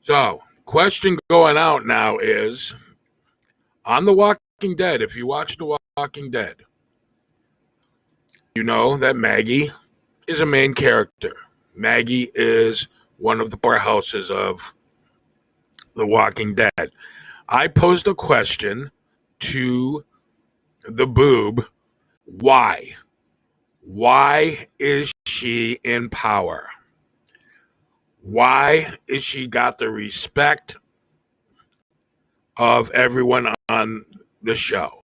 So, question going out now is on The Walking Dead. If you watch The Walking Dead, you know that Maggie is a main character. Maggie is one of the powerhouses of The Walking Dead. I posed a question to the boob. Why? Why is she in power? Why is she got the respect of everyone on the show?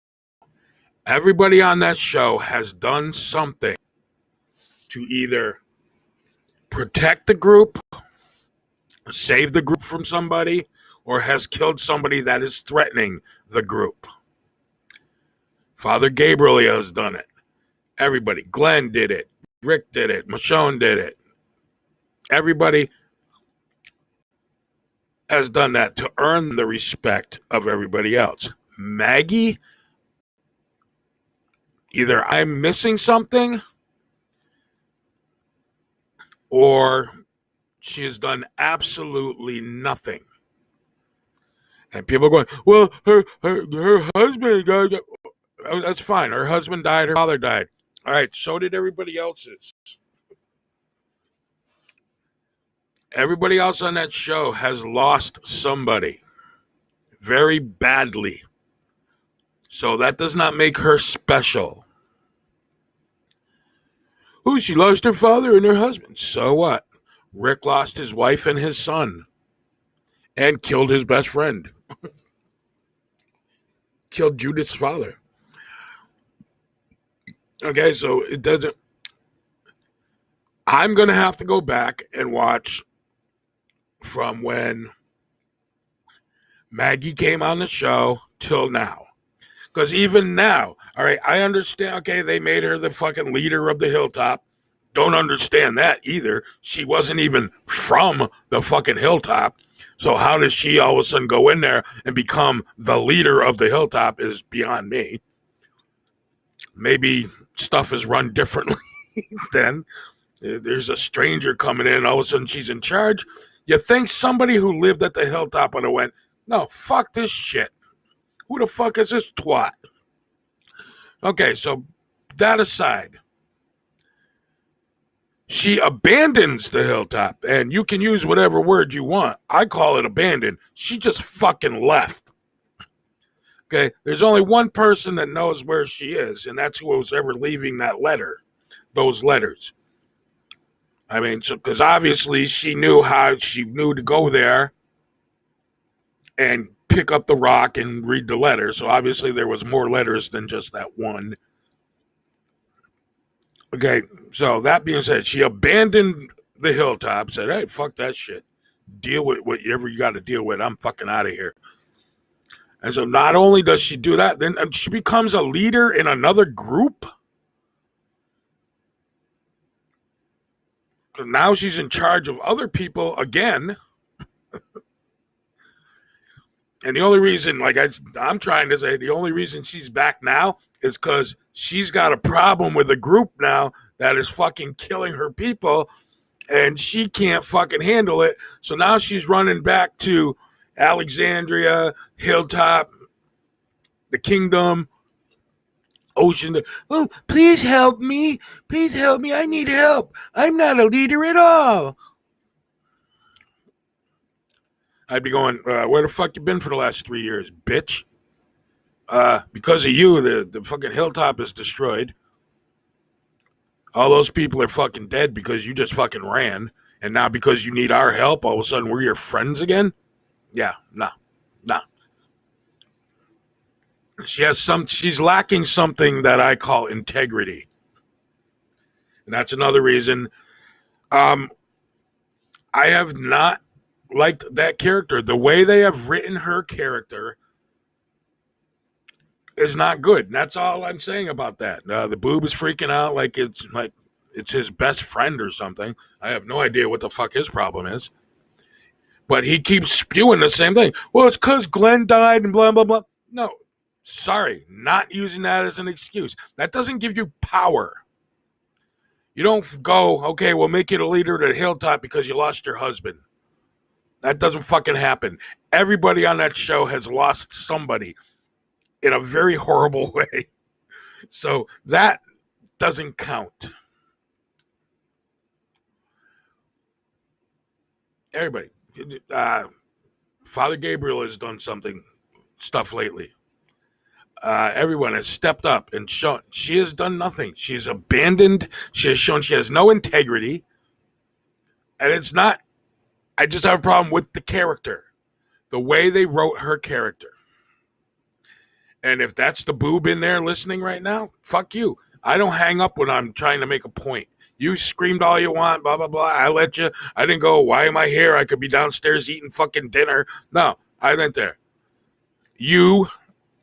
Everybody on that show has done something to either protect the group, save the group from somebody, or has killed somebody that is threatening the group. Father Gabriel has done it. Everybody. Glenn did it. Rick did it. Michonne did it. Everybody has done that to earn the respect of everybody else. Maggie, either I'm missing something or she has done absolutely nothing. And people are going, well, her husband died. Oh, that's fine. Her husband died. Her father died. All right. So did everybody else's. Everybody else on that show has lost somebody very badly. So that does not make her special. Oh, she lost her father and her husband. So what? Rick lost his wife and his son and killed his best friend. Killed Judith's father. Okay, so it doesn't. I'm going to have to go back and watch from when Maggie came on the show till now. Because even now, all right, I understand, okay, they made her the fucking leader of the hilltop. Don't understand that either. She wasn't even from the fucking hilltop. So how does she all of a sudden go in there and become the leader of the hilltop is beyond me. Maybe stuff is run differently then. There's a stranger coming in, all of a sudden she's in charge. You think somebody who lived at the hilltop would have went, no, fuck this shit. Who the fuck is this twat? Okay, so that aside, she abandons the hilltop, and you can use whatever word you want. I call it abandoned. She just fucking left. Okay, there's only one person that knows where she is, and that's who was ever leaving that letter, those letters. I mean, because obviously she knew to go there and pick up the rock and read the letter. So obviously there was more letters than just that one. Okay, so that being said, she abandoned the hilltop, said, hey, fuck that shit. Deal with whatever you got to deal with. I'm fucking out of here. And so not only does she do that, then she becomes a leader in another group. Now she's in charge of other people again. And the only reason, like I'm trying to say, the only reason she's back now is because she's got a problem with a group now that is fucking killing her people, and she can't fucking handle it. So now she's running back to Alexandria, Hilltop, the Kingdom, Ocean. Oh, please help me. Please help me. I need help. I'm not a leader at all. I'd be going, where the fuck you been for the last 3 years, bitch? Because of you, the fucking hilltop is destroyed. All those people are fucking dead because you just fucking ran. And now because you need our help, all of a sudden we're your friends again? Yeah, no. She's lacking something that I call integrity. And that's another reason I have not liked that character. The way they have written her character is not good. And that's all I'm saying about that. The boob is freaking out like it's his best friend or something. I have no idea what the fuck his problem is. But he keeps spewing the same thing. Well, it's because Glenn died and blah, blah, blah. No, sorry, not using that as an excuse. That doesn't give you power. You don't go, okay, we'll make you the leader of the hilltop because you lost your husband. That doesn't fucking happen. Everybody on that show has lost somebody in a very horrible way. So that doesn't count. Everybody. Father Gabriel has done stuff lately. Everyone has stepped up and shown she has done nothing. She's abandoned. She has shown she has no integrity. And it's not, I just have a problem with the character, the way they wrote her character. And if that's the boob in there listening right now, fuck you. I don't hang up when I'm trying to make a point. You screamed all you want, blah, blah, blah. I let you. I didn't go, why am I here? I could be downstairs eating fucking dinner. No, I went there. You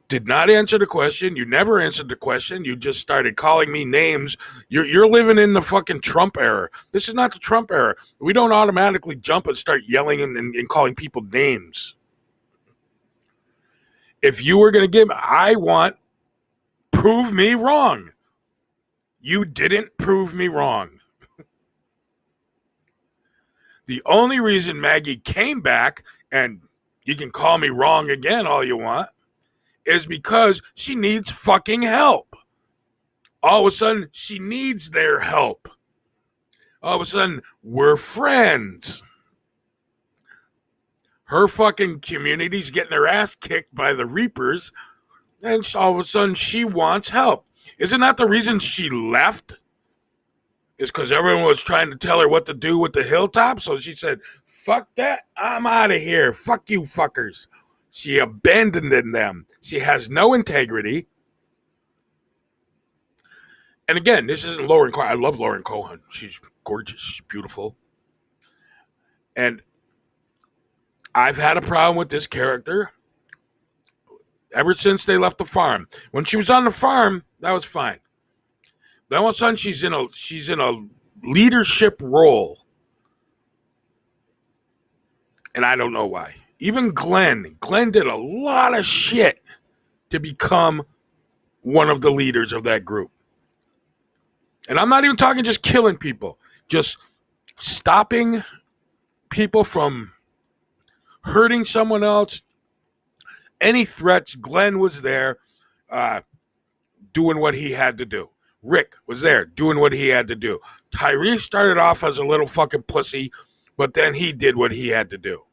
did not answer the question. You never answered the question. You just started calling me names. You're living in the fucking Trump era. This is not the Trump era. We don't automatically jump and start yelling and calling people names. If you were going to prove me wrong. You didn't prove me wrong. The only reason Maggie came back, and you can call me wrong again all you want, is because she needs fucking help. All of a sudden, she needs their help. All of a sudden, we're friends. Her fucking community's getting their ass kicked by the Reapers, and all of a sudden, she wants help. Isn't that the reason she left? It's because everyone was trying to tell her what to do with the hilltop, so she said, fuck that, I'm out of here. Fuck you fuckers. She abandoned them. She has no integrity. And again, this isn't Lauren Cohen. I love Lauren Cohen. She's gorgeous. She's beautiful. And I've had a problem with this character ever since they left the farm. When she was on the farm, that was fine. Then all of a sudden she's in a leadership role. And I don't know why. Even Glenn did a lot of shit to become one of the leaders of that group. And I'm not even talking just killing people, just stopping people from hurting someone else. Any threats, Glenn was there doing what he had to do. Rick was there doing what he had to do. Tyrese started off as a little fucking pussy, but then he did what he had to do.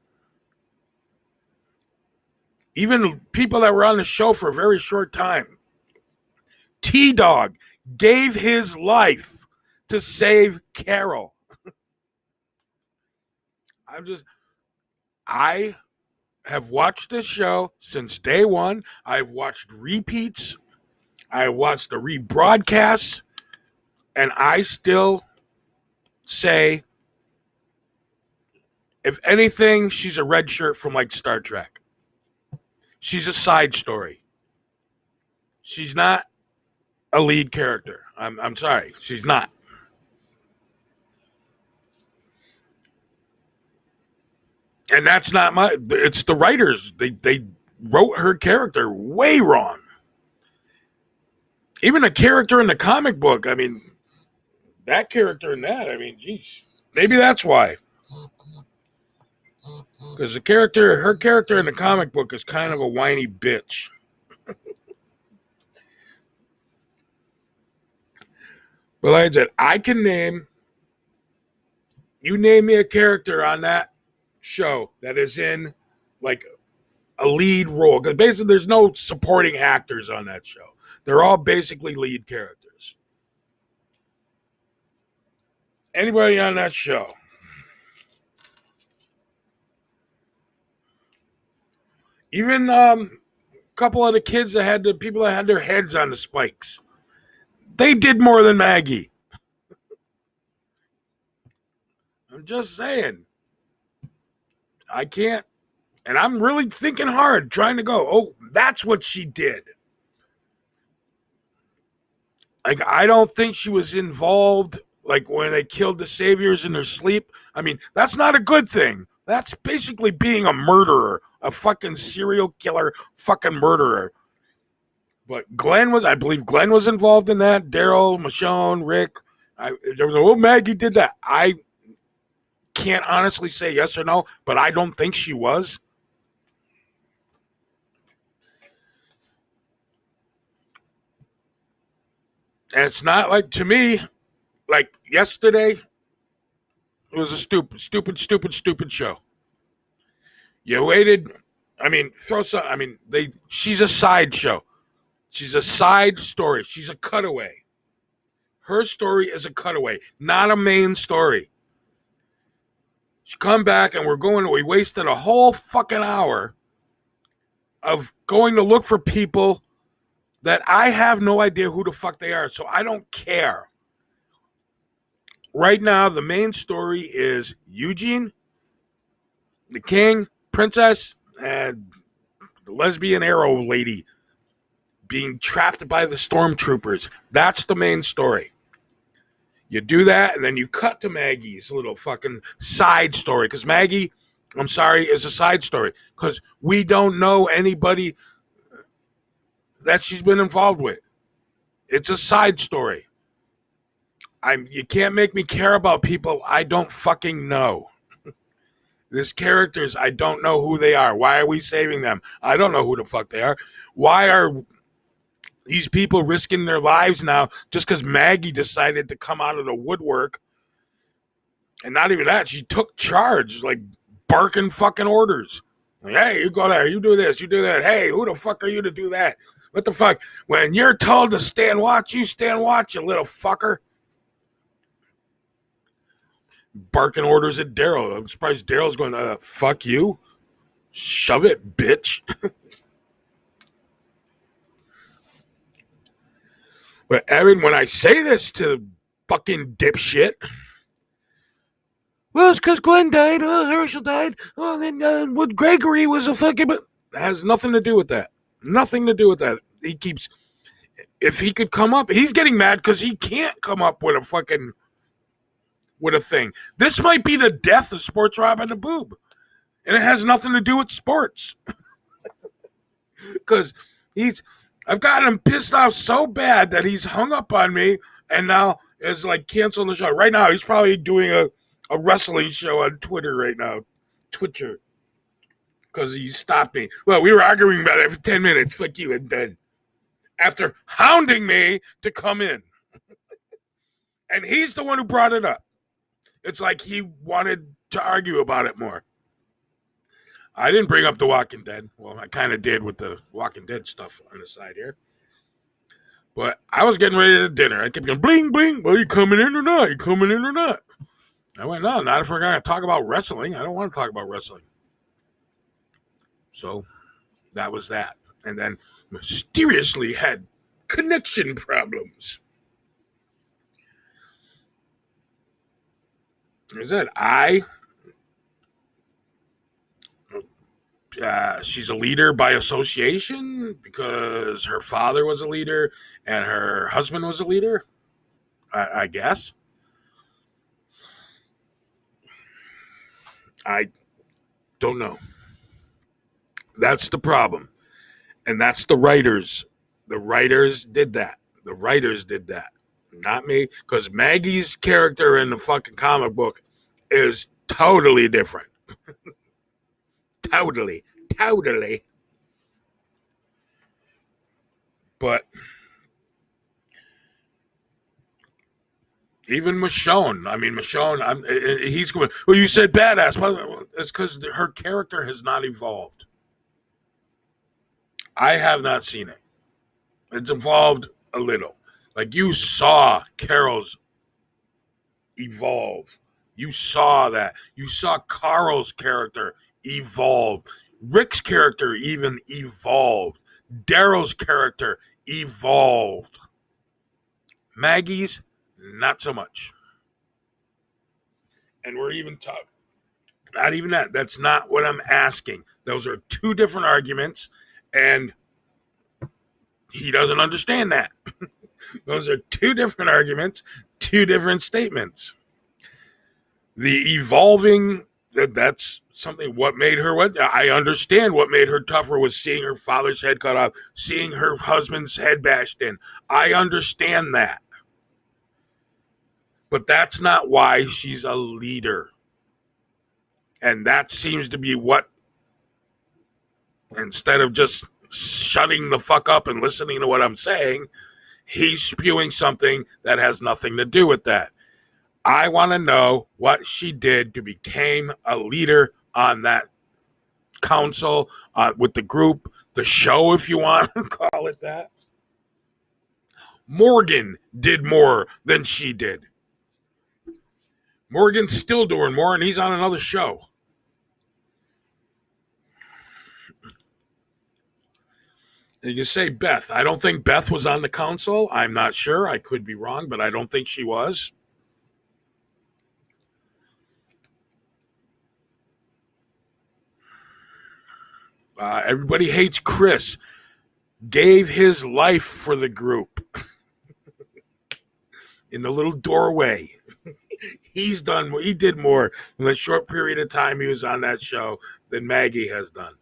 Even people that were on the show for a very short time. T-Dog gave his life to save Carol. I have watched this show since day one. I've watched repeats. I watched the rebroadcasts. And I still say, if anything, she's a red shirt from like Star Trek. She's a side story. She's not a lead character. I'm sorry. She's not. And that's not it's the writers. They wrote her character way wrong. Even a character in the comic book, I mean, that character in that, I mean, geez. Maybe that's why. Because her character in the comic book is kind of a whiny bitch. But like I said, you name me a character on that show that is in like a lead role. Because basically there's no supporting actors on that show. They're all basically lead characters. Anybody on that show? Even a couple of the kids people that had their heads on the spikes. They did more than Maggie. I'm just saying. I can't. And I'm really thinking hard, trying to go, oh, that's what she did. Like, I don't think she was involved, like, when they killed the saviors in their sleep. I mean, that's not a good thing. That's basically being a murderer, a fucking serial killer, fucking murderer. But I believe Glenn was involved in that. Daryl, Michonne, Rick. Maggie did that. I can't honestly say yes or no, but I don't think she was. And it's not like, to me, like yesterday, it was a stupid show. You waited. I mean, throw some. I mean, she's a sideshow. She's a side story. She's a cutaway. Her story is a cutaway, not a main story. She come back and we wasted a whole fucking hour of going to look for people that I have no idea who the fuck they are. So I don't care. Right now, the main story is Eugene, the king, princess, and the lesbian arrow lady being trapped by the stormtroopers. That's the main story. You do that, and then you cut to Maggie's little fucking side story. Because Maggie, I'm sorry, is a side story. Because we don't know anybody that she's been involved with. It's a side story. You can't make me care about people I don't fucking know. These characters, I don't know who they are. Why are we saving them? I don't know who the fuck they are. Why are these people risking their lives now just because Maggie decided to come out of the woodwork? And not even that, she took charge, like barking fucking orders. Like, hey, you go there, you do this, you do that. Hey, who the fuck are you to do that? What the fuck? When you're told to stand watch, you stand watch, you little fucker. Barking orders at Daryl. I'm surprised Daryl's going, fuck you. Shove it, bitch. But Evan, when I say this to fucking dipshit, well, it's because Glenn died. Oh, Herschel died. Oh, then what Gregory was a fucking... But it has nothing to do with that. Nothing to do with that. He keeps... If he could come up... He's getting mad because he can't come up with a fucking... with a thing. This might be the death of Sports Rob and the Boob. And it has nothing to do with sports. Because I've gotten him pissed off so bad that he's hung up on me and now is like canceling the show. Right now, he's probably doing a wrestling show on Twitter right now. Twitcher. Because he stopped me. Well, we were arguing about it for 10 minutes. Fuck you. And then, after hounding me to come in. And he's the one who brought it up. It's like he wanted to argue about it more. I didn't bring up The Walking Dead. Well, I kind of did with the Walking Dead stuff on the side here. But I was getting ready to dinner. I kept going, bling, bling. Well, you coming in or not? You coming in or not? I went, no, not if we're going to talk about wrestling. I don't want to talk about wrestling. So that was that. And then mysteriously had connection problems. Is that she's a leader by association because her father was a leader and her husband was a leader, I guess. I don't know. That's the problem. And that's the writers. The writers did that. The writers did that. Not me. Because Maggie's character in the fucking comic book is totally different. Totally. But even Michonne, he's going, well, you said badass. Well, it's because her character has not evolved. I have not seen it. It's evolved a little. Like, you saw Carol's evolve. You saw that. You saw Carl's character evolve. Rick's character even evolved. Daryl's character evolved. Maggie's, not so much. And we're even talking. Not even that. That's not what I'm asking. Those are two different arguments, and he doesn't understand that. Those are two different arguments, two different statements. The evolving, that's something. What made her what? I understand what made her tougher was seeing her father's head cut off, seeing her husband's head bashed in. I understand that. But that's not why she's a leader. And that seems to be what, instead of just shutting the fuck up and listening to what I'm saying, he's spewing something that has nothing to do with that. I want to know what she did to become a leader on that council, with the group, the show, if you want to call it that. Morgan did more than she did. Morgan's still doing more, and he's on another show. You can say Beth. I don't think Beth was on the council. I'm not sure. I could be wrong, but I don't think she was. Everybody hates Chris. Gave his life for the group in the little doorway. He did more in the short period of time he was on that show than Maggie has done.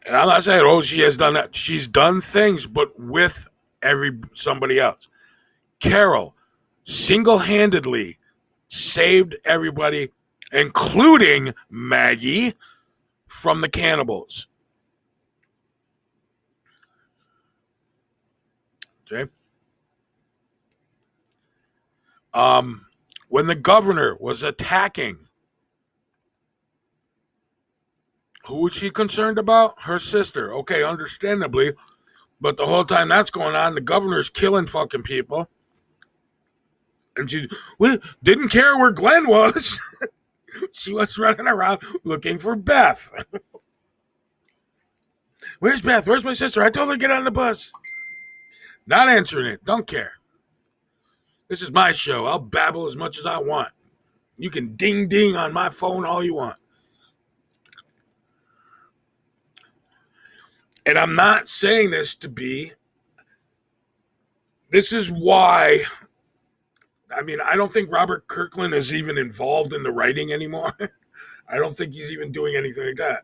And I'm not saying, oh, she has done that. She's done things, but with somebody else. Carol single-handedly saved everybody, including Maggie, from the cannibals. Okay. When the governor was attacking, who was she concerned about? Her sister. Okay, understandably. But the whole time that's going on, the governor's killing fucking people. And she didn't care where Glenn was. She was running around looking for Beth. Where's Beth? Where's my sister? I told her to get on the bus. Not answering it. Don't care. This is my show. I'll babble as much as I want. You can ding ding on my phone all you want. And I'm not saying this to be. This is why. I mean, I don't think Robert Kirkland is even involved in the writing anymore. I don't think he's even doing anything like that.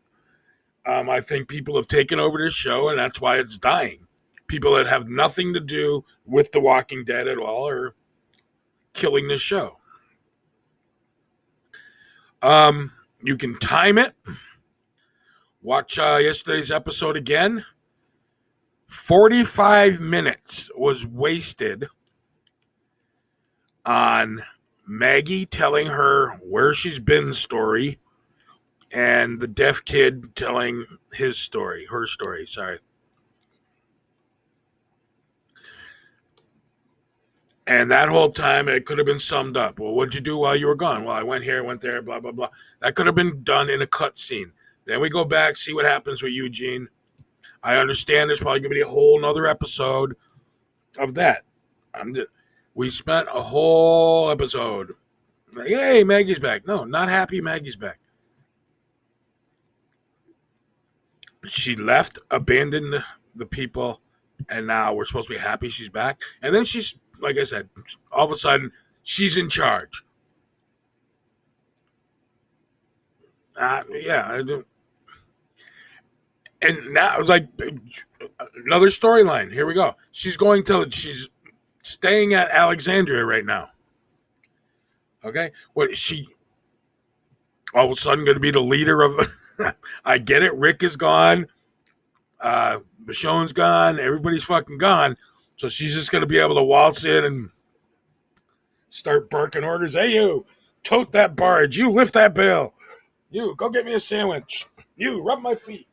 I think people have taken over this show, and that's why it's dying. People that have nothing to do with The Walking Dead at all are killing this show. You can time it. Watch yesterday's episode again. 45 minutes was wasted on Maggie telling her where she's been story, and the deaf kid telling her story, sorry. And that whole time, it could have been summed up. Well, what'd you do while you were gone? Well, I went here, went there, blah, blah, blah. That could have been done in a cut scene. Then we go back, see what happens with Eugene. I understand there's probably going to be a whole nother episode of that. We spent a whole episode like, hey, Maggie's back. No, not happy Maggie's back. She left, abandoned the people, and now we're supposed to be happy she's back. And then she's, like I said, all of a sudden, she's in charge. Yeah, I do. And now it's like another storyline. Here we go. She's staying at Alexandria right now. Okay? What, she all of a sudden going to be the leader of... I get it. Rick is gone. Michonne's gone. Everybody's fucking gone. So she's just going to be able to waltz in and start barking orders. Hey, you, tote that barge. You, lift that bale. You, go get me a sandwich. You, rub my feet.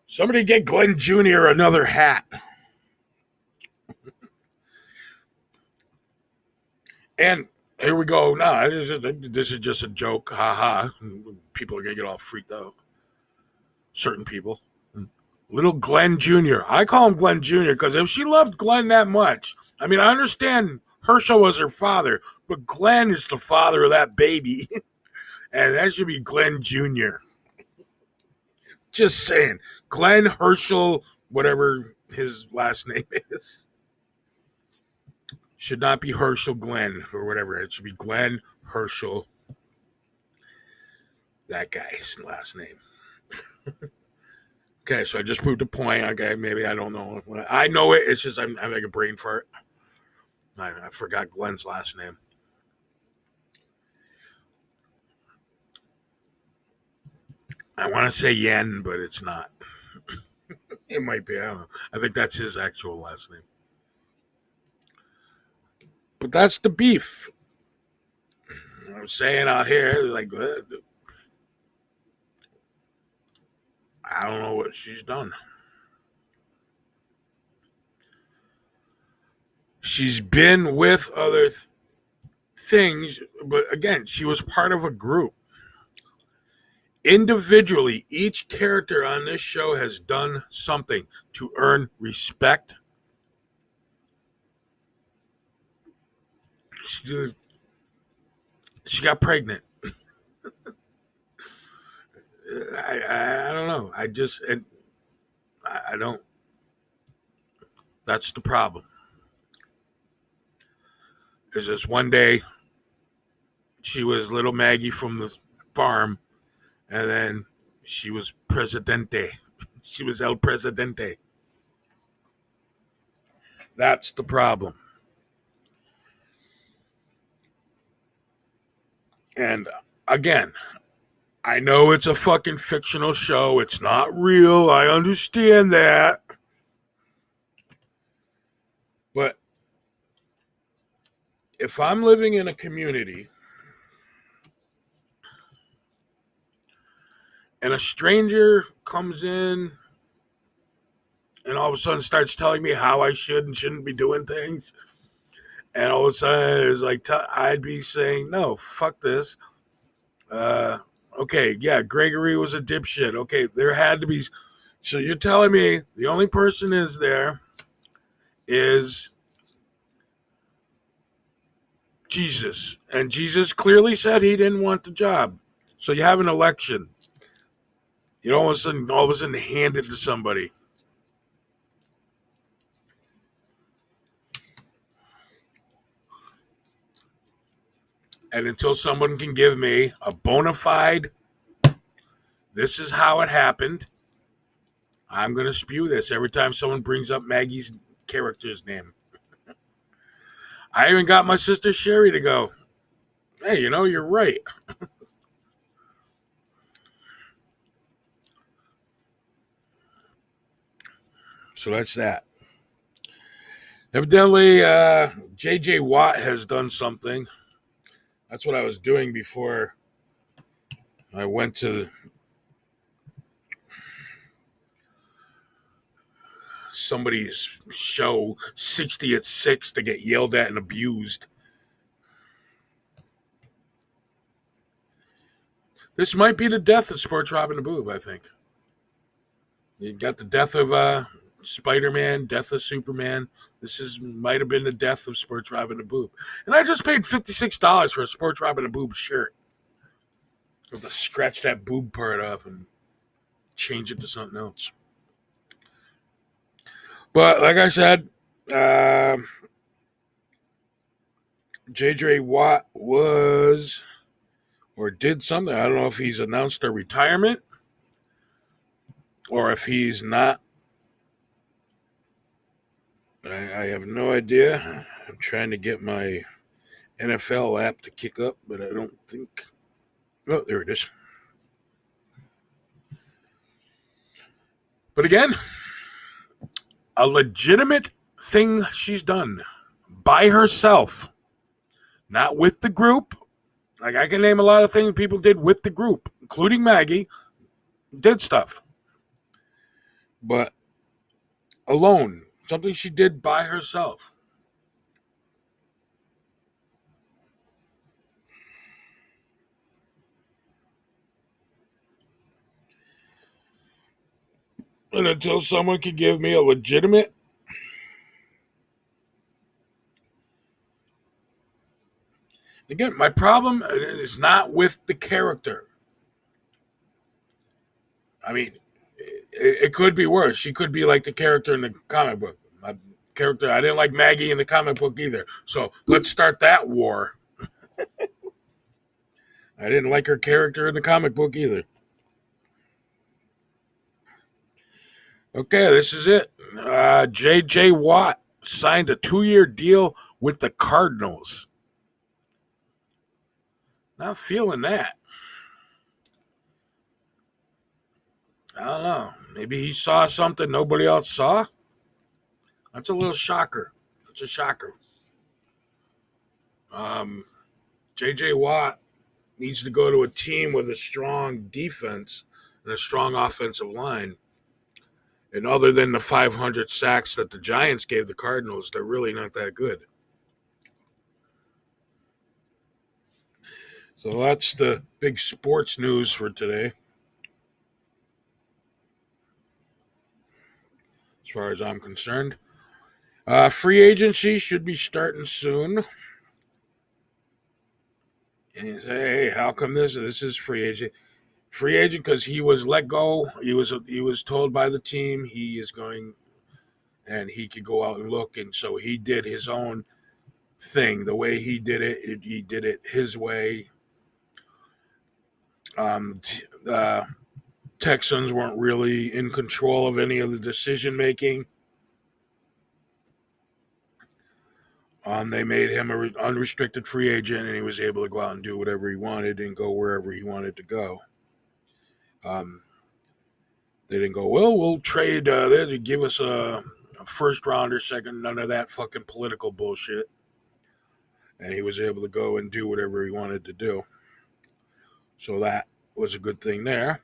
Somebody get Glenn Jr. another hat. And here we go. No, this is just a joke. Ha ha. People are going to get all freaked out. Certain people. Little Glenn Jr. I call him Glenn Jr. because if she loved Glenn that much, I mean, I understand Herschel was her father, but Glenn is the father of that baby. And that should be Glenn Jr. Just saying. Glenn Herschel, whatever his last name is. Should not be Herschel Glenn or whatever. It should be Glenn Herschel. That guy's last name. Okay, so I just proved a point. Okay, maybe I don't know. I know it. It's just I'm like a brain fart. I forgot Glenn's last name. I want to say Yen, but it's not. It might be. I don't know. I think that's his actual last name. But that's the beef. I'm saying out here, like, I don't know what she's done. She's been with other things, but again, she was part of a group. Individually, each character on this show has done something to earn respect. She, she got pregnant. I don't know. I don't. That's the problem. Is just one day she was little Maggie from the farm, and then she was Presidente. She was El Presidente. That's the problem. And again, I know it's a fucking fictional show. It's not real. I understand that. But if I'm living in a community and a stranger comes in and all of a sudden starts telling me how I should and shouldn't be doing things, and all of a sudden it's like I'd be saying, no, fuck this. Okay, yeah, Gregory was a dipshit. Okay, there had to be. So you're telling me the only person is there is Jesus, and Jesus clearly said he didn't want the job. So you have an election. You all of a sudden hand it to somebody. And until someone can give me a bona fide, this is how it happened, I'm going to spew this every time someone brings up Maggie's character's name. I even got my sister Sherry to go, hey, you're right. So that's that. Evidently, J.J. Watt has done something. That's what I was doing before I went to somebody's show 60 at 6 to get yelled at and abused. This might be the death of Sports Rob and the Boob, I think. You got the death of Spider-Man, death of Superman. Might have been the death of Sports Rob and the Boob. And I just paid $56 for a Sports Rob and the Boob shirt. I have to scratch that boob part off and change it to something else. But like I said, J.J. Watt was or did something. I don't know if he's announced a retirement or if he's not. I have no idea. I'm trying to get my NFL app to kick up, but I don't think. Oh, there it is. But again, a legitimate thing she's done by herself, not with the group. Like I can name a lot of things people did with the group, including Maggie, did stuff. But alone, something she did by herself. And until someone can give me a legitimate again, my problem is not with the character. I mean, it could be worse. She could be like the character in the comic book. I didn't like Maggie in the comic book either. So let's start that war. I didn't like her character in the comic book either. Okay, this is it. J.J. Watt signed a 2-year deal with the Cardinals. Not feeling that. I don't know. Maybe he saw something nobody else saw. That's a little shocker. That's a shocker. Um, J.J. Watt needs to go to a team with a strong defense and a strong offensive line. And other than the 500 sacks that the Giants gave the Cardinals, they're really not that good. So that's the big sports news for today, as far as I'm concerned. Free agency should be starting soon. And you say, hey, how come this is free agent? Free agent because he was let go. He was told by the team he is going, and he could go out and look. And so he did his own thing. The way he did it, he did it his way. The Texans weren't really in control of any of the decision making. They made him an unrestricted free agent, and he was able to go out and do whatever he wanted and go wherever he wanted to go. They didn't go, well, we'll trade there to give us a first rounder, second, none of that fucking political bullshit. And he was able to go and do whatever he wanted to do. So that was a good thing there.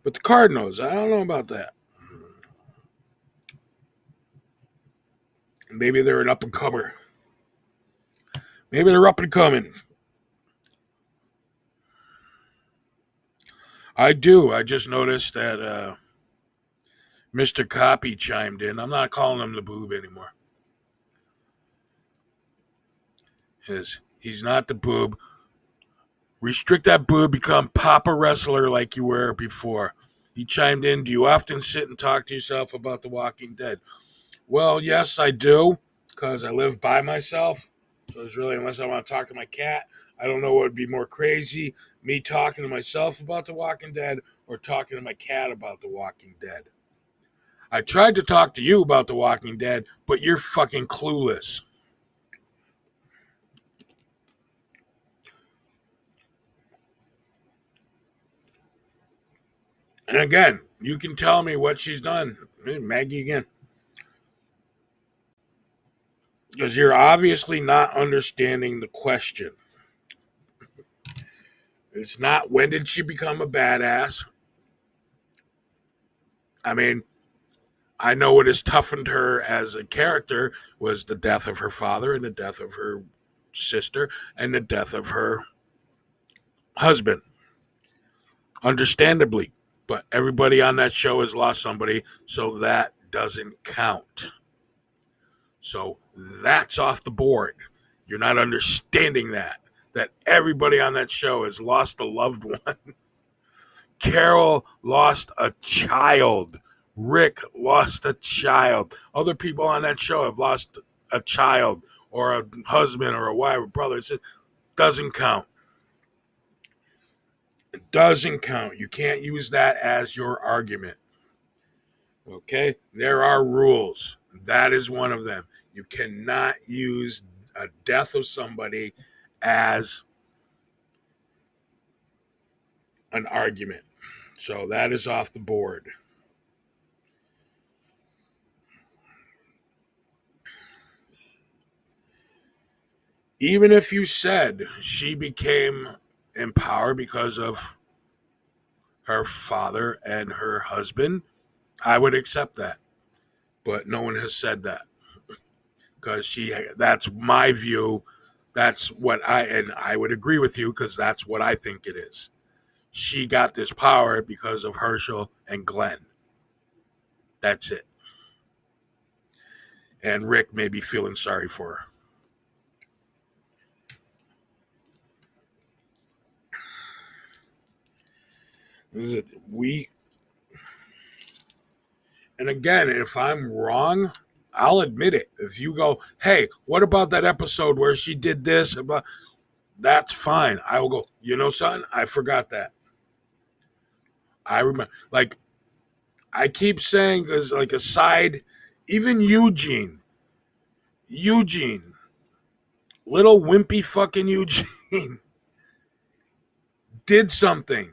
But the Cardinals, I don't know about that. Maybe they're an up and comer. Maybe they're up and coming. I do. I just noticed that Mr. Copy chimed in. I'm not calling him the boob anymore. He's not the boob. Restrict that boob, become Papa Wrestler like you were before. He chimed in, do you often sit and talk to yourself about The Walking Dead? Well, yes, I do, because I live by myself. So it's really, unless I want to talk to my cat, I don't know what would be more crazy, me talking to myself about The Walking Dead or talking to my cat about The Walking Dead. I tried to talk to you about The Walking Dead, but you're fucking clueless. And again, you can tell me what she's done. Maggie again. Because you're obviously not understanding the question. It's not when did she become a badass. I mean, I know what has toughened her as a character was the death of her father and the death of her sister and the death of her husband. Understandably. But everybody on that show has lost somebody, so that doesn't count. So that's off the board. You're not understanding that everybody on that show has lost a loved one. Carol lost a child. Rick lost a child. Other people on that show have lost a child or a husband or a wife or brother. It doesn't count. It doesn't count. You can't use that as your argument. Okay? There are rules. That is one of them. You cannot use a death of somebody as an argument. So that is off the board. Even if you said she became in power because of her father and her husband, I would accept that. But no one has said that. Because that's my view. That's what and I would agree with you because that's what I think it is. She got this power because of Herschel and Glenn. That's it. And Rick may be feeling sorry for her. And again, if I'm wrong, I'll admit it. If you go, hey, what about that episode where she did this? That's fine. I will go, son, I forgot that. I remember, I keep saying as like a side, even Eugene, little wimpy fucking Eugene did something.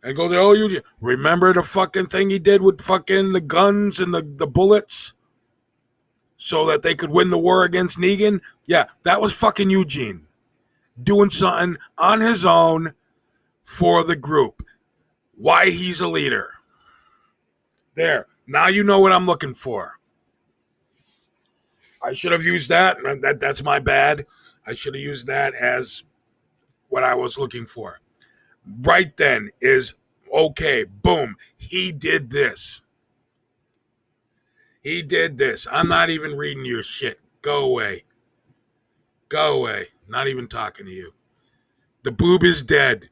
And go there, oh, Eugene, remember the fucking thing he did with fucking the guns and the bullets so that they could win the war against Negan? Yeah, that was fucking Eugene doing something on his own for the group. Why he's a leader. There. Now you know what I'm looking for. I should have used that. That's my bad. I should have used that as what I was looking for. Right then is, okay, boom, he did this. He did this. I'm not even reading your shit. Go away. Go away. Not even talking to you. The boob is dead.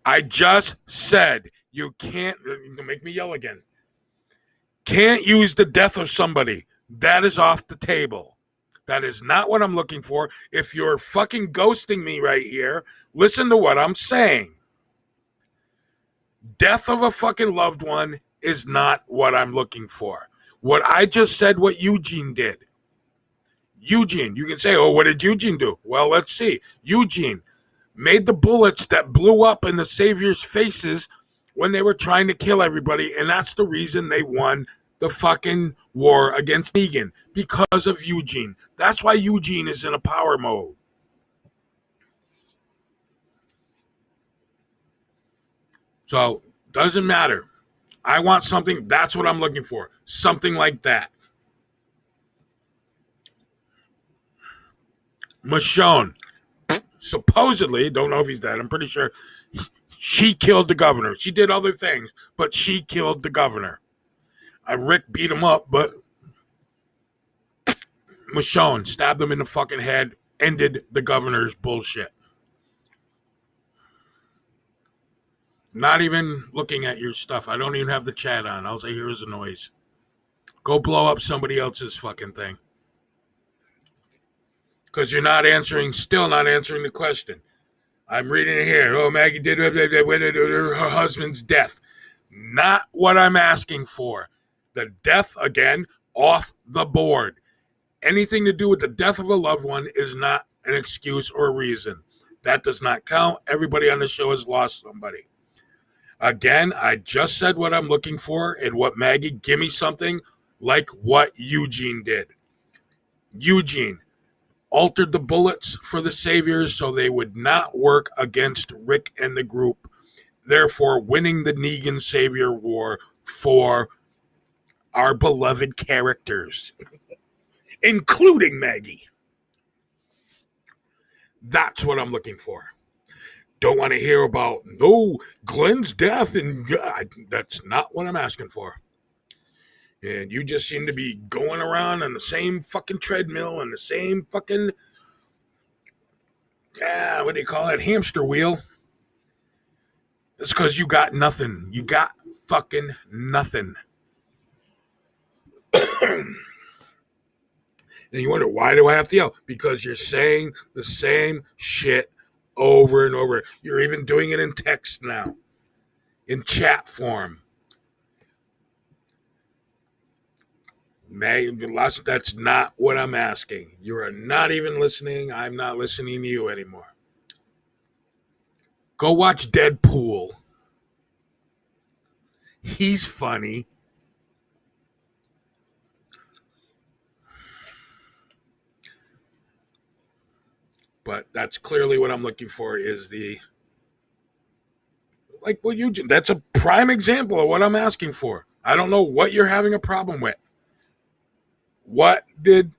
I just said you can't, make me yell again. Can't use the death of somebody. That is off the table. That is not what I'm looking for. If you're fucking ghosting me right here, listen to what I'm saying. Death of a fucking loved one is not what I'm looking for. What I just said, what Eugene did. Eugene, you can say, oh, what did Eugene do? Well, let's see. Eugene made the bullets that blew up in the Savior's faces when they were trying to kill everybody, and that's the reason they won the fucking war against Negan, because of Eugene. That's why Eugene is in a power mode. So, doesn't matter. I want something, that's what I'm looking for. Something like that. Michonne, supposedly, don't know if he's dead, I'm pretty sure, she killed the governor. She did other things, but she killed the governor. Rick beat him up, but Michonne stabbed him in the fucking head, ended the governor's bullshit. Not even looking at your stuff. I don't even have the chat on. All I hear is a noise. Go blow up somebody else's fucking thing. Because you're not answering, still not answering the question. I'm reading it here. Oh, Maggie did her husband's death. Not what I'm asking for. The death, again, off the board. Anything to do with the death of a loved one is not an excuse or a reason. That does not count. Everybody on the show has lost somebody. Again, I just said what I'm looking for, and what Maggie, give me something like what Eugene did. Eugene altered the bullets for the Saviors so they would not work against Rick and the group, therefore winning the Negan Savior War for our beloved characters, including Maggie. That's what I'm looking for. Don't want to hear about, no, Glenn's death, and that's not what I'm asking for. And you just seem to be going around on the same fucking treadmill and the same fucking, what do you call it, hamster wheel. It's because you got nothing. You got fucking nothing. And you wonder, why do I have to yell? Because you're saying the same shit over and over. You're even doing it in text now, in chat form. That's not what I'm asking. You are not even listening. I'm not listening to you anymore. Go watch Deadpool. He's funny. But that's clearly what I'm looking for, is the, like what you, that's a prime example of what I'm asking for. I don't know what you're having a problem with. What did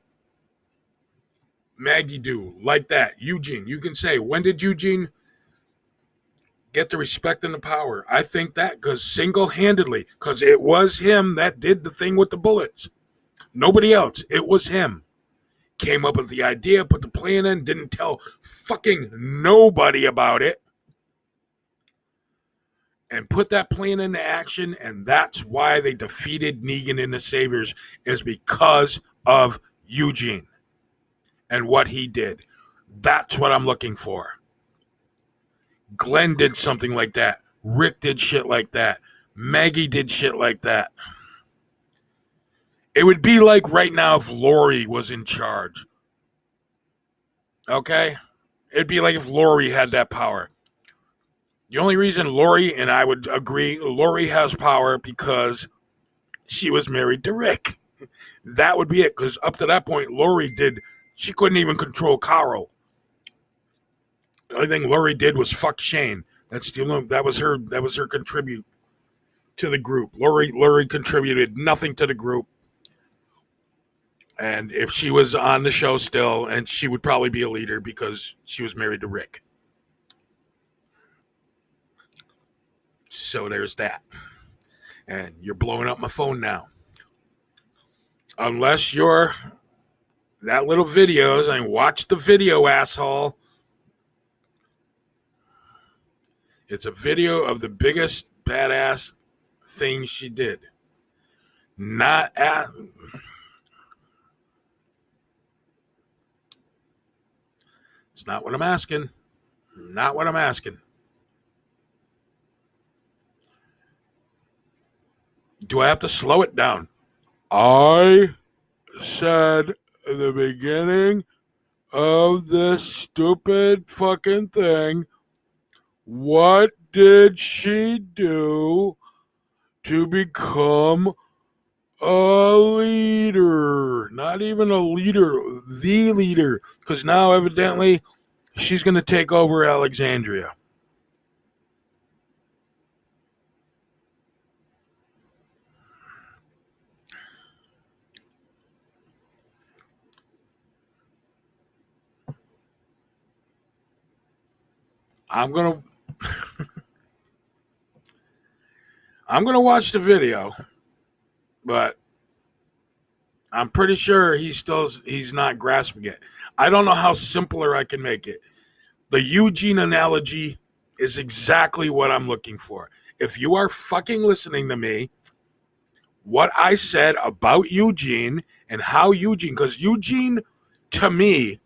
Maggie do like that? Eugene, you can say, when did Eugene get the respect and the power? I think that because single-handedly, because it was him that did the thing with the bullets. Nobody else. It was him. Came up with the idea, put the plan in, didn't tell fucking nobody about it, and put that plan into action, and that's why they defeated Negan and the Saviors, is because of Eugene and what he did. That's what I'm looking for. Glenn did something like that. Rick did shit like that. Maggie did shit like that. It would be like right now if Lori was in charge. Okay? It'd be like if Lori had that power. The only reason Lori, and I would agree, Lori has power because she was married to Rick. That would be it. Because up to that point, she couldn't even control Carl. The only thing Lori did was fuck Shane. That was her contribute to the group. Lori contributed nothing to the group. And if she was on the show still, and she would probably be a leader because she was married to Rick. So there's that. And you're blowing up my phone now. Unless you're that little video, and watch the video, asshole. It's a video of the biggest badass thing she did. Not at. It's not what I'm asking. Not what I'm asking. Do I have to slow it down? I said at the beginning of this stupid fucking thing, what did she do to become a leader? Not even a leader, the leader. Because now evidently she's going to take over Alexandria. I'm gonna watch the video, but I'm pretty sure he's not grasping it. I don't know how simpler I can make it. The Eugene analogy is exactly what I'm looking for. If you are fucking listening to me, what I said about Eugene and how Eugene, because Eugene, to me,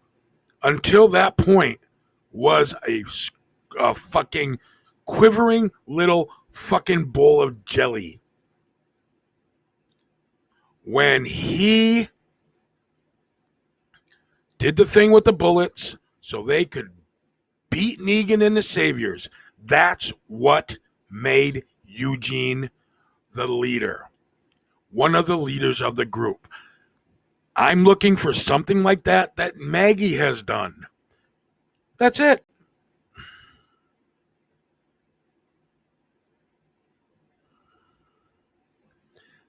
until that point, was a fucking quivering little fucking bowl of jelly. When he did the thing with the bullets so they could beat Negan and the Saviors, that's what made Eugene the leader. One of the leaders of the group. I'm looking for something like that Maggie has done. That's it.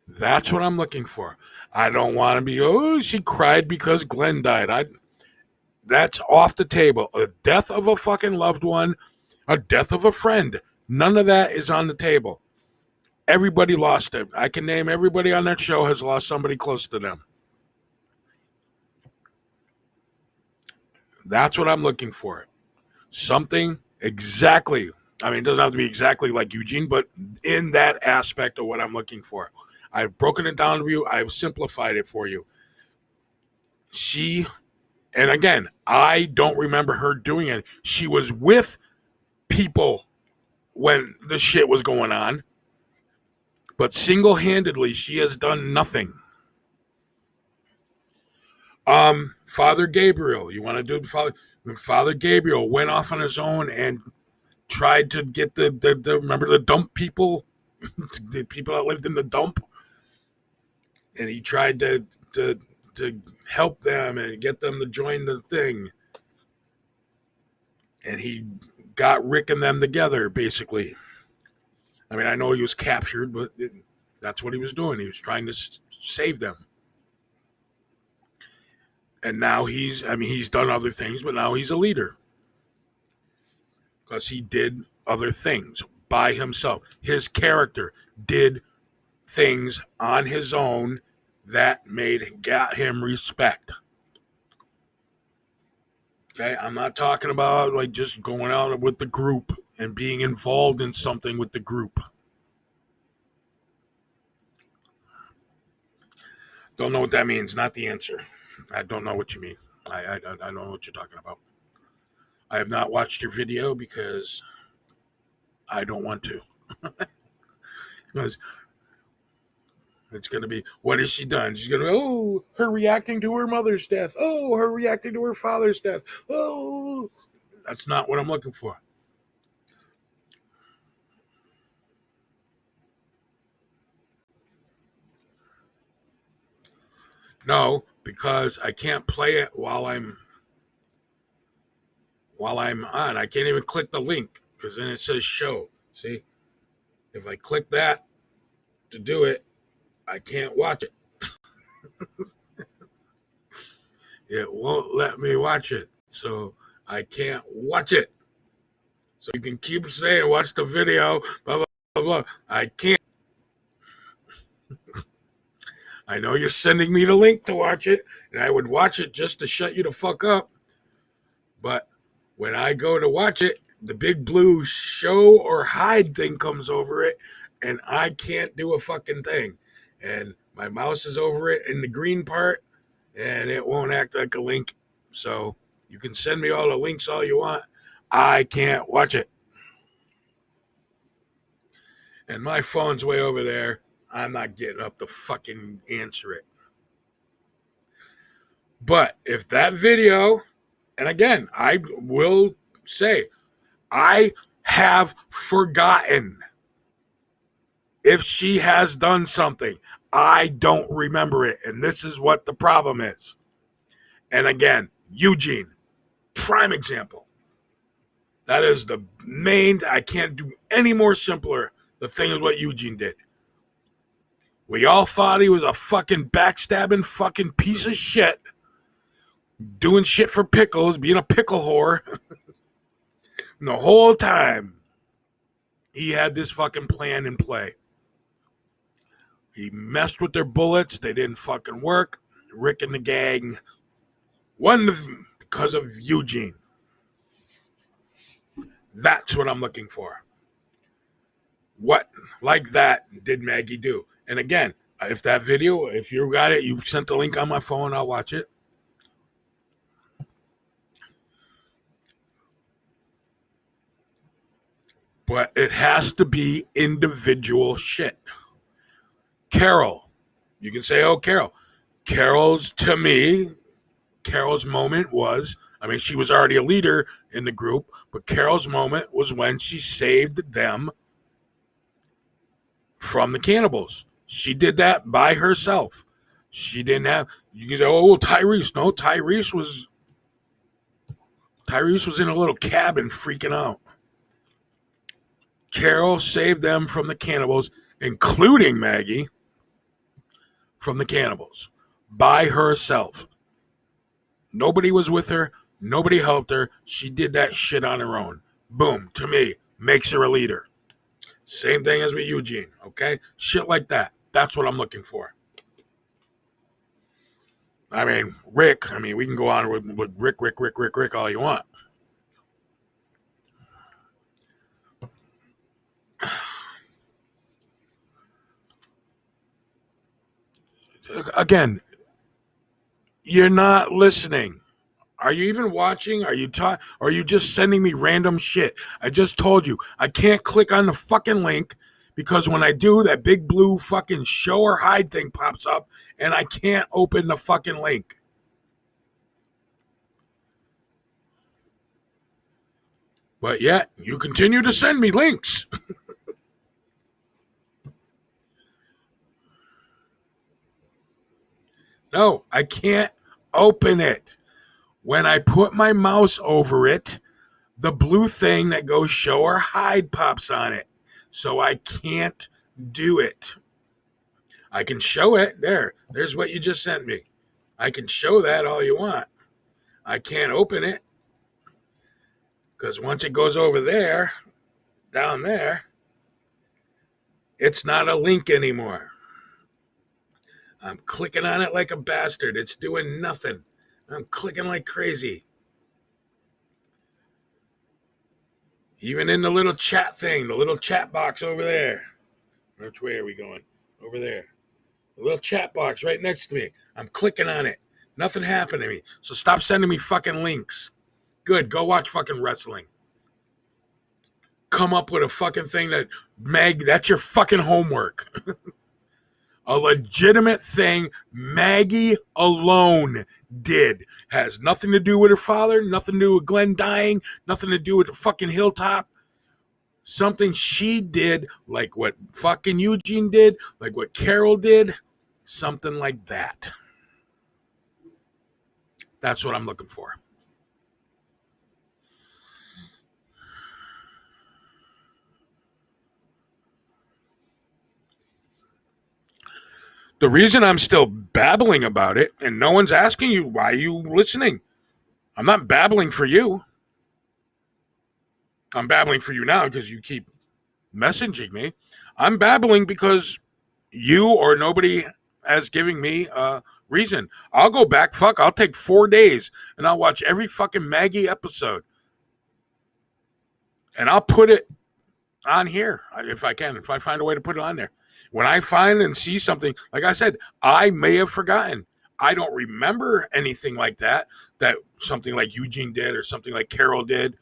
That's what I'm looking for. I don't want to be, she cried because Glenn died. That's off the table. A death of a fucking loved one, a death of a friend. None of that is on the table. Everybody lost it. I can name everybody on that show has lost somebody close to them. That's what I'm looking for. Something exactly. I mean, it doesn't have to be exactly like Eugene, but in that aspect of what I'm looking for. I've broken it down for you. I've simplified it for you. And again, I don't remember her doing it. She was with people when the shit was going on, but single-handedly, she has done nothing. Father Gabriel, you want to do Father Gabriel went off on his own and tried to get the remember the dump people, the people that lived in the dump, and he tried to help them and get them to join the thing, and he got Rick and them together, basically. I mean, I know he was captured, but that's what he was doing. He was trying to save them. And now he's done other things, but now he's a leader. Because he did other things by himself. His character did things on his own that got him respect. Okay, I'm not talking about like just going out with the group and being involved in something with the group. Don't know what that means. Not the answer. I don't know what you mean. I don't know what you're talking about. I have not watched your video because I don't want to. Because it's going to be, what has she done? She's going to, oh, her reacting to her mother's death. Oh, her reacting to her father's death. Oh, that's not what I'm looking for. No, because I can't play it while I'm on. I can't even click the link because then it says show. See, if I click that to do it, I can't watch it. It won't let me watch it, so I can't watch it. So you can keep saying watch the video, blah blah blah blah. I can't. I know you're sending me the link to watch it, and I would watch it just to shut you the fuck up. But when I go to watch it, the big blue show or hide thing comes over it, and I can't do a fucking thing. And my mouse is over it in the green part, and it won't act like a link. So you can send me all the links all you want. I can't watch it. And my phone's way over there. I'm not getting up to fucking answer it. But if that video, and again, I will say, I have forgotten if she has done something. I don't remember it. And this is what the problem is. And again, Eugene, prime example. That is the main, I can't do any more simpler. The thing is what Eugene did. We all thought he was a fucking backstabbing fucking piece of shit. Doing shit for pickles, being a pickle whore. And the whole time, he had this fucking plan in play. He messed with their bullets. They didn't fucking work. Rick and the gang won because of Eugene. That's what I'm looking for. What, like that, did Maggie do? And again, if that video, if you got it, you sent the link on my phone, I'll watch it. But it has to be individual shit. Carol, you can say, oh, Carol. To me, Carol's moment was, I mean, she was already a leader in the group, but Carol's moment was when she saved them from the cannibals. She did that by herself. She didn't have, you can say, oh, well, Tyrese. No, Tyrese was in a little cabin freaking out. Carol saved them from the cannibals, including Maggie, from the cannibals by herself. Nobody was with her. Nobody helped her. She did that shit on her own. Boom, to me, makes her a leader. Same thing as with Eugene, okay? Shit like that. That's what I'm looking for. I mean, Rick, we can go on with Rick all you want. Again, you're not listening. Are you even watching? Are you Or are you just sending me random shit? I just told you I can't click on the fucking link because when I do, that big blue fucking show or hide thing pops up and I can't open the fucking link. But yet, you continue to send me links. No, I can't open it. When I put my mouse over it, the blue thing that goes show or hide pops on it. So I can't do it. I can show it. There's what you just sent me. I can show that all you want. I can't open it because once it goes over there, down there, it's not a link anymore. I'm clicking on it like a bastard. It's doing nothing. I'm clicking like crazy. Even in the little chat thing, the little chat box over there. Which way are we going? Over there. The little chat box right next to me. I'm clicking on it. Nothing happened to me. So stop sending me fucking links. Good. Go watch fucking wrestling. come up with a fucking thing that, Meg, that's your fucking homework. A legitimate thing Maggie alone did. Has nothing to do with her father, nothing to do with Glenn dying, nothing to do with the fucking hilltop. Something she did, like what fucking Eugene did, like what Carol did, something like that. That's what I'm looking for. The reason I'm still babbling about it and no one's asking you, why are you listening? I'm not babbling for you. I'm babbling for you now because you keep messaging me. I'm babbling because you or nobody has given me a reason. I'll go back. Fuck, I'll take 4 days and I'll watch every fucking Maggie episode. And I'll put it on here if I can, if I find a way to put it on there. When I find and see something, like I said, I may have forgotten. I don't remember anything like that something like Eugene did or something like Carol did.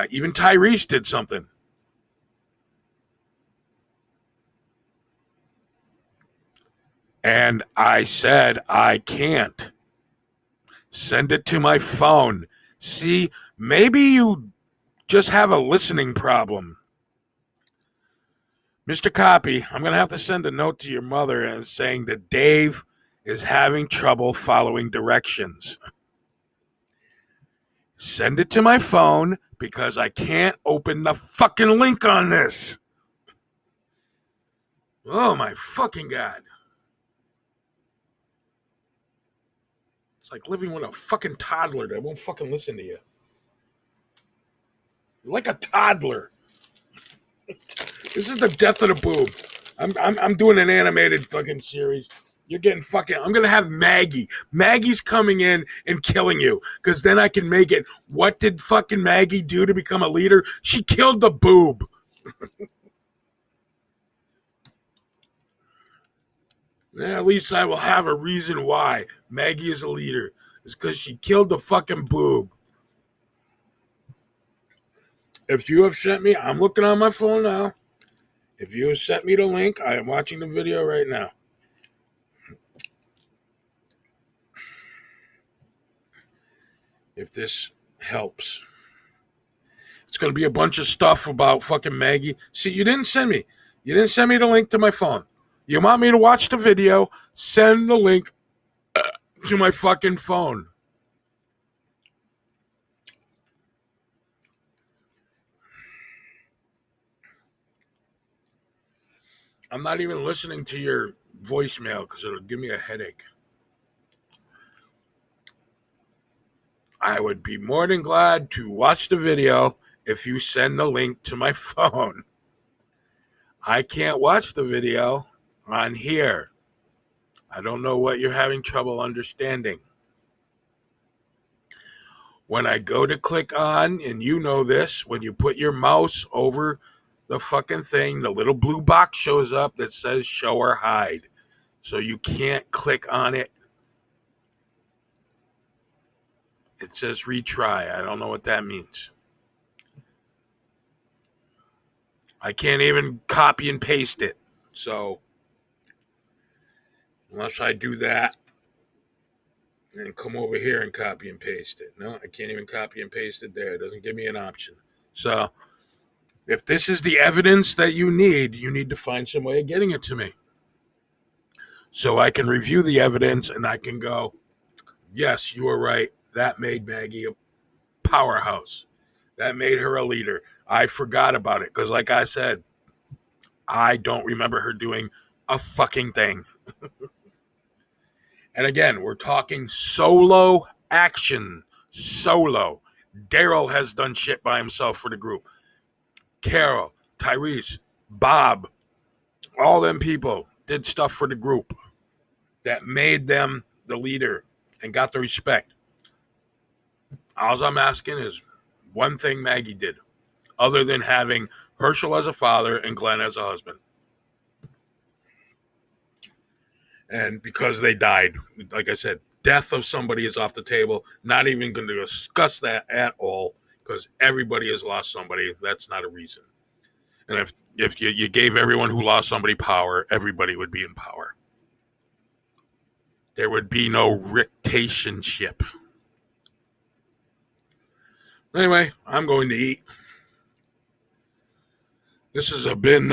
Even Tyrese did something. And I said, I can't. Send it to my phone. See, maybe you just have a listening problem. Mr. Copy, I'm going to have to send a note to your mother and saying that Dave is having trouble following directions. Send it to my phone because I can't open the fucking link on this. Oh my fucking God. It's like living with a fucking toddler that won't fucking listen to you. You're like a toddler. This is the death of the boob. I'm doing an animated fucking series. You're getting fucking. I'm gonna have Maggie. Maggie's coming in and killing you because then I can make it. What did fucking Maggie do to become a leader? She killed the boob. At least I will have a reason why Maggie is a leader. It's because she killed the fucking boob. If you have sent me, I'm looking on my phone now. If you have sent me the link, I am watching the video right now. If this helps. It's going to be a bunch of stuff about fucking Maggie. See, you didn't send me. You didn't send me the link to my phone. You want me to watch the video? Send the link to my fucking phone. I'm not even listening to your voicemail because it'll give me a headache. I would be more than glad to watch the video if you send the link to my phone. I can't watch the video on here. I don't know what you're having trouble understanding. When I go to click on, and you know this, when you put your mouse over the fucking thing, the little blue box shows up that says show or hide. So you can't click on it. It says retry. I don't know what that means. I can't even copy and paste it. So unless I do that and come over here and copy and paste it. No, I can't even copy and paste it there. It doesn't give me an option. So if this is the evidence that you need to find some way of getting it to me. So I can review the evidence and I can go, yes, you were right. That made Maggie a powerhouse. That made her a leader. I forgot about it because, like I said, I don't remember her doing a fucking thing. And again, we're talking solo action. Solo. Daryl has done shit by himself for the group. Carol, Tyrese, Bob, all them people did stuff for the group that made them the leader and got the respect. All I'm asking is one thing Maggie did, other than having Herschel as a father and Glenn as a husband. And because they died, like I said, death of somebody is off the table. Not even going to discuss that at all. because everybody has lost somebody. That's not a reason. And if you gave everyone who lost somebody power, everybody would be in power. There would be no dictatorship. Anyway, I'm going to eat. This has been